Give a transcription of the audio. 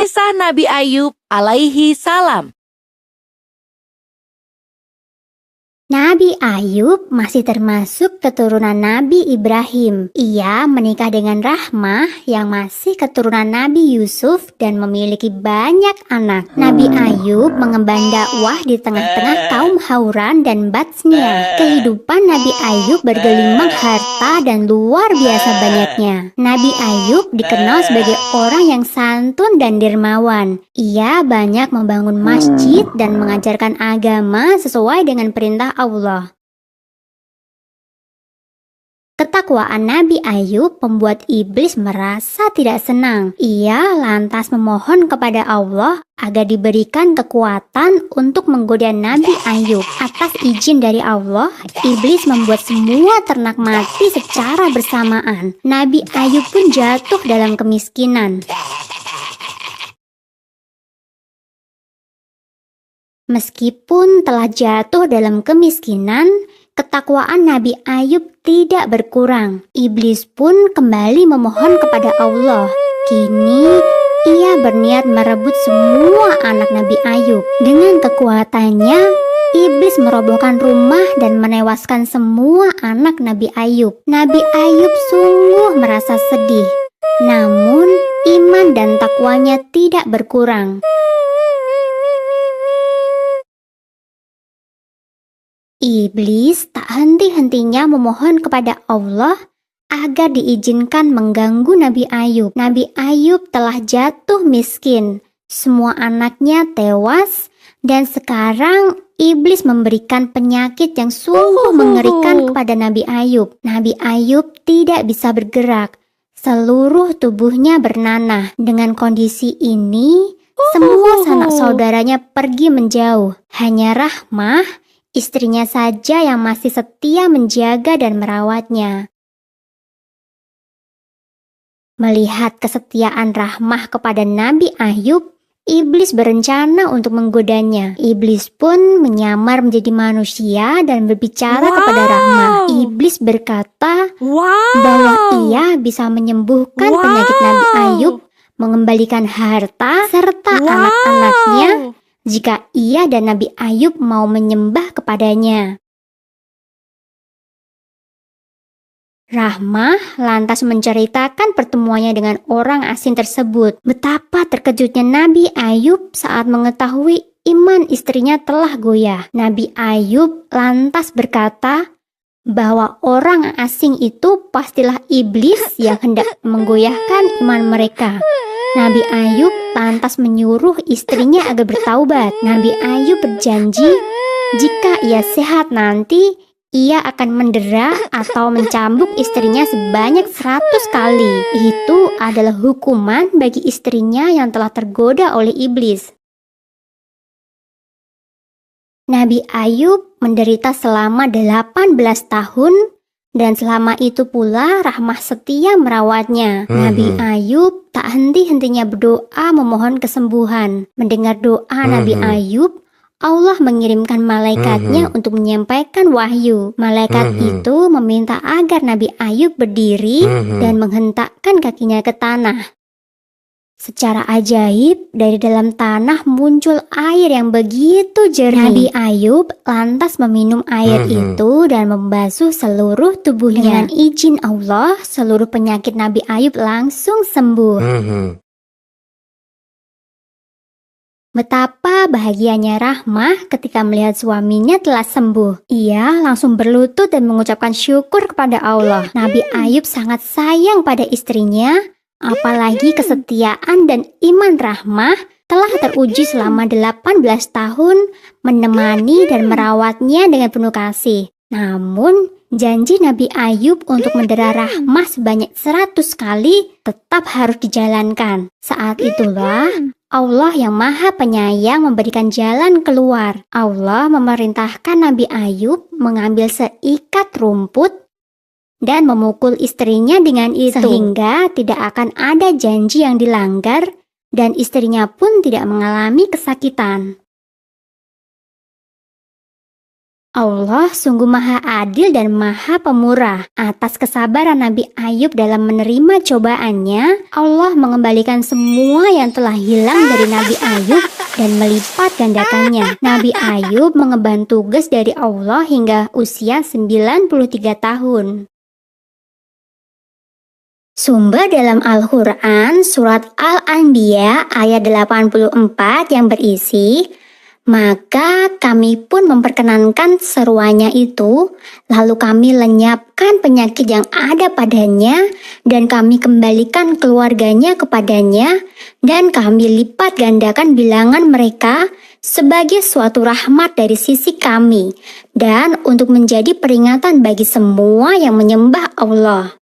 Kisah Nabi Ayub alaihi salam. Nabi Ayub masih termasuk keturunan Nabi Ibrahim. Ia menikah dengan Rahmah yang masih keturunan Nabi Yusuf dan memiliki banyak anak. Nabi Ayub mengemban dakwah di tengah-tengah kaum Hauran dan Batsnia. Kehidupan Nabi Ayub bergelimang harta dan luar biasa banyaknya. Nabi Ayub dikenal sebagai orang yang santun dan dermawan. Ia banyak membangun masjid dan mengajarkan agama sesuai dengan perintah Allah. Ketakwaan Nabi Ayub membuat iblis merasa tidak senang. Ia lantas memohon kepada Allah agar diberikan kekuatan untuk menggoda Nabi Ayub. Atas izin dari Allah, iblis membuat semua ternak mati secara bersamaan. Nabi Ayub pun jatuh dalam kemiskinan. Meskipun telah jatuh dalam kemiskinan, ketakwaan Nabi Ayub tidak berkurang. Iblis pun kembali memohon kepada Allah. Kini, ia berniat merebut semua anak Nabi Ayub. Dengan kekuatannya, iblis merobohkan rumah dan menewaskan semua anak Nabi Ayub. Nabi Ayub sungguh merasa sedih. Namun, iman dan takwanya tidak berkurang. Iblis tak henti-hentinya memohon kepada Allah agar diizinkan mengganggu Nabi Ayub. Nabi Ayub telah jatuh miskin, semua anaknya tewas, dan sekarang iblis memberikan penyakit yang sungguh mengerikan kepada Nabi Ayub. Nabi Ayub tidak bisa bergerak, seluruh tubuhnya bernanah. Dengan kondisi ini, semua sanak saudaranya pergi menjauh. Hanya Rahmah, istrinya saja yang masih setia menjaga dan merawatnya. Melihat kesetiaan Rahmah kepada Nabi Ayub, iblis berencana untuk menggodanya. Iblis pun menyamar menjadi manusia dan berbicara kepada Rahmah. Iblis berkata bahwa ia bisa menyembuhkan penyakit Nabi Ayub, mengembalikan harta serta anak-anaknya jika ia dan Nabi Ayub mau menyembah kepadanya. Rahmah lantas menceritakan pertemuannya dengan orang asing tersebut. Betapa terkejutnya Nabi Ayub saat mengetahui iman istrinya telah goyah. Nabi Ayub lantas berkata bahwa orang asing itu pastilah iblis yang hendak menggoyahkan iman mereka. Nabi Ayub lantas menyuruh istrinya agar bertaubat. Nabi Ayub berjanji jika ia sehat nanti, ia akan mendera atau mencambuk istrinya sebanyak 100 kali. Itu adalah hukuman bagi istrinya yang telah tergoda oleh iblis. Nabi Ayub menderita selama 18 tahun. Dan selama itu pula Rahmah setia merawatnya. Nabi Ayub tak henti-hentinya berdoa memohon kesembuhan. Mendengar doa Nabi Ayub, Allah mengirimkan malaikatnya untuk menyampaikan wahyu. Malaikat itu meminta agar Nabi Ayub berdiri dan menghentakkan kakinya ke tanah. Secara ajaib, dari dalam tanah muncul air yang begitu jernih. Nabi Ayub lantas meminum air itu dan membasuh seluruh tubuhnya. Dengan izin Allah, seluruh penyakit Nabi Ayub langsung sembuh. Betapa bahagianya Rahmah ketika melihat suaminya telah sembuh. Ia langsung berlutut dan mengucapkan syukur kepada Allah. Nabi Ayub sangat sayang pada istrinya. Apalagi kesetiaan dan iman Rahmah telah teruji selama 18 tahun menemani dan merawatnya dengan penuh kasih. Namun, janji Nabi Ayub untuk mendera Rahmah sebanyak 100 kali tetap harus dijalankan. Saat itulah Allah yang Maha Penyayang memberikan jalan keluar. Allah memerintahkan Nabi Ayub mengambil seikat rumput dan memukul istrinya dengan itu, sehingga tidak akan ada janji yang dilanggar dan istrinya pun tidak mengalami kesakitan. Allah sungguh maha adil dan maha pemurah. Atas kesabaran Nabi Ayub dalam menerima cobaannya, Allah mengembalikan semua yang telah hilang dari Nabi Ayub dan melipat gandakannya. Nabi Ayub mengemban tugas dari Allah hingga usia 93 tahun. Sumber dalam Al-Quran surat Al-Anbiya ayat 84 yang berisi, "Maka kami pun memperkenankan seruannya itu, lalu kami lenyapkan penyakit yang ada padanya, dan kami kembalikan keluarganya kepadanya, dan kami lipat gandakan bilangan mereka sebagai suatu rahmat dari sisi kami, dan untuk menjadi peringatan bagi semua yang menyembah Allah."